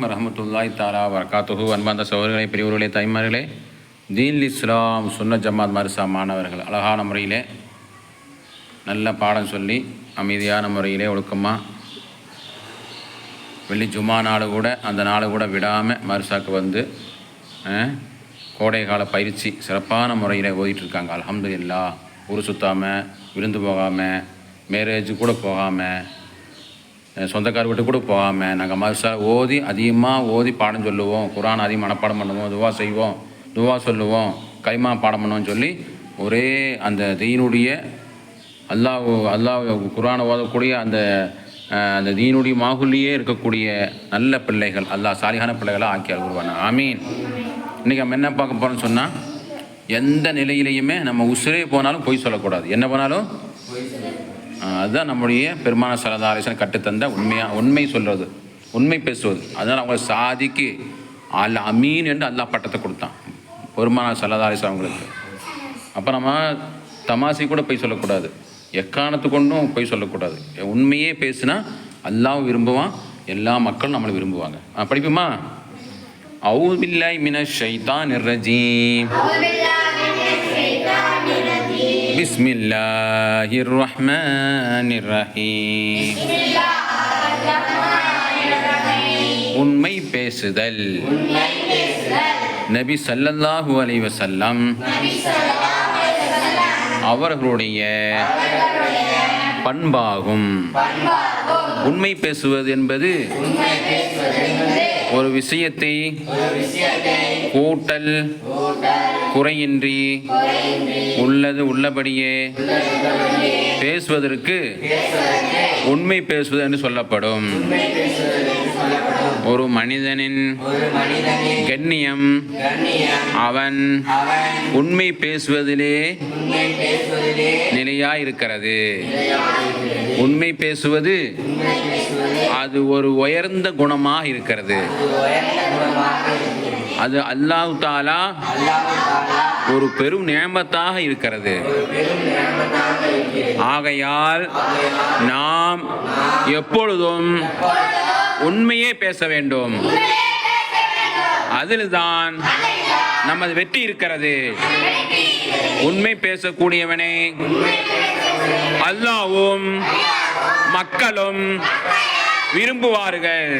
வரஹ்மத்துல்லாஹி தஆலா வபரகாத்துஹு. அன்பார்ந்த சகோதரர்களே, பெரியவர்களே, தாய்மார்களே, தீன் இஸ்லாம் சுன்னத் ஜமாத் மர்சா மாணவர்கள் அழகான முறையிலே நல்ல பாடம் சொல்லி அமைதியான முறையிலே ஒழுக்கமாக வெள்ளி ஜும்மா நாள் கூட அந்த நாள் கூட விடாமல் மர்சாக்கு வந்து கோடை கால பயிற்சி சிறப்பான முறையில் ஓதிட்டுருக்காங்க. அல்ஹம்துலில்லாஹ். ஊர் சுற்றாமல், விருந்து போகாமல், மேரேஜ் கூட போகாமல், சொந்தக்கார வீட்டு கூட போகாமல் நாங்கள் மர்சா ஓதி அதிகமாக ஓதி பாடம் சொல்லுவோம். குர்ஆன் அதிகம் மனப்பாடம் பண்ணுவோம், துவா செய்வோம், துவா சொல்லுவோம், கைமா பாடம் பண்ணுவோம்னு சொல்லி ஒரே அந்த தீனுடைய அல்லாஹ் குர்ஆனை ஓதக்கூடிய அந்த தீனுடைய மாகுல்லையே இருக்கக்கூடிய நல்ல பிள்ளைகள் அல்லாஹ் சாலிகான பிள்ளைகளாக ஆக்கி அல்குருவான. ஆமீன். இன்றைக்கி நம்ம என்ன பார்க்க போகிறோம்னு சொன்னால், எந்த நிலையிலையுமே நம்ம உசுரே போனாலும் பொய் சொல்லக்கூடாது. என்ன போனாலும் அதுதான் நம்முடைய பெருமான ஸல்லல்லாஹு அலைஹி வஸல்லம் கட்டுத்தந்த உண்மை சொல்வது, உண்மை பேசுவது. அதனால் அவங்க சாதிக்கு அல் அமீன் என்று அல்லாஹ் பட்டத்தை கொடுத்தான் பெருமான ஸல்லல்லாஹு அலைஹி வஸல்லம் அவங்களுக்கு. அப்போ நம்ம தமாசி கூட பொய் சொல்லக்கூடாது, எக்காரணத்து கொண்டும் பொய் சொல்லக்கூடாது. உண்மையே பேசுனா அல்லாஹ் விரும்புவான், எல்லா மக்களும் நம்மளை விரும்புவாங்க. படிப்புமா? அஊது பில்லாஹி மினஷ் ஷைத்தானிர் ரஜீம். பிஸ்மில்லாஹிர் ரஹ்மானிர் ரஹீம். உண்மை பேசுதல் நபி ஸல்லல்லாஹு அலைஹி வஸல்லம் அவர்களுடைய பண்பாகும். உண்மை பேசுவது என்பது ஒரு விஷயத்தை கூட்டல் குறையின்றி உள்ளது உள்ளபடியே பேசுவதற்கு உண்மை பேசுவது என்று சொல்லப்படும். ஒரு மனிதனின் கண்ணியம் அவன் உண்மை பேசுவதிலே நிலையாயிருக்கிறது. உண்மை பேசுவது அது ஒரு உயர்ந்த குணமாக இருக்கிறது. அது அல்லாஹ் தஆலா ஒரு பெரும் நியமத்தாக இருக்கிறது. ஆகையால் நாம் எப்பொழுதும் உண்மையே பேச வேண்டும். அதில்தான் நமது வெற்றி இருக்கிறது. உண்மை பேசக்கூடியவனை அல்லாஹ்வும் மக்களும் விரும்புவார்கள்.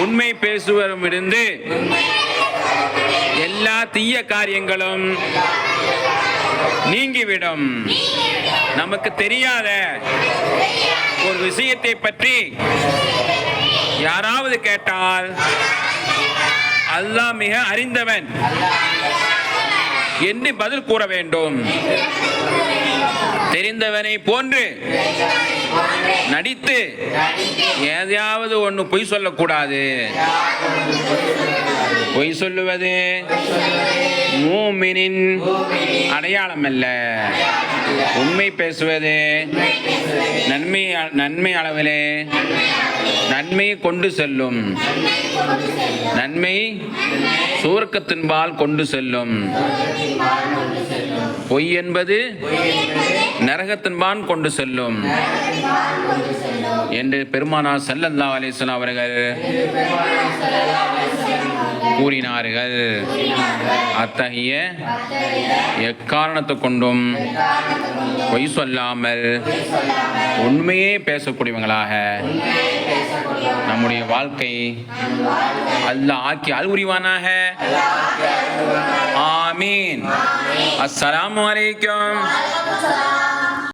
உண்மை பேசுவதிலிருந்து எல்லா தீய காரியங்களும் நீங்கிவிடும். நமக்கு தெரியாத ஒரு விஷயத்தை பற்றி யாராவது கேட்டால் அல்லாஹ் மிக அறிந்தவன் என்று பதில் கூற வேண்டும். தெரிந்தவனை போன்று நடித்து ஏதாவது ஒன்று பொய் சொல்லக்கூடாது. பொய் சொல்லுவது மூமினின் அடையாளம் அல்ல. உண்மை பேசுவது நன்மை அளவிலே நன்மை கொண்டு செல்லும். நன்மை சுவர்க்கத்தின்பால் கொண்டு செல்லும். பொய் என்பது நரகத்தின்பால் கொண்டு செல்லும் என்று பெருமானார் ஸல்லல்லாஹு அலைஹி வஸல்லம் அவர்கள் கூறினார்கள். அத்தகைய எக்காரணத்தை கொண்டும் பொய் சொல்லாமல் உண்மையே பேசக்கூடியவங்களாக நம்முடைய வாழ்க்கை அல்லாஹ் ஆக்கி அல்குரிவானாக. ஆமீன். அஸ்ஸலாமு அலைக்கும்.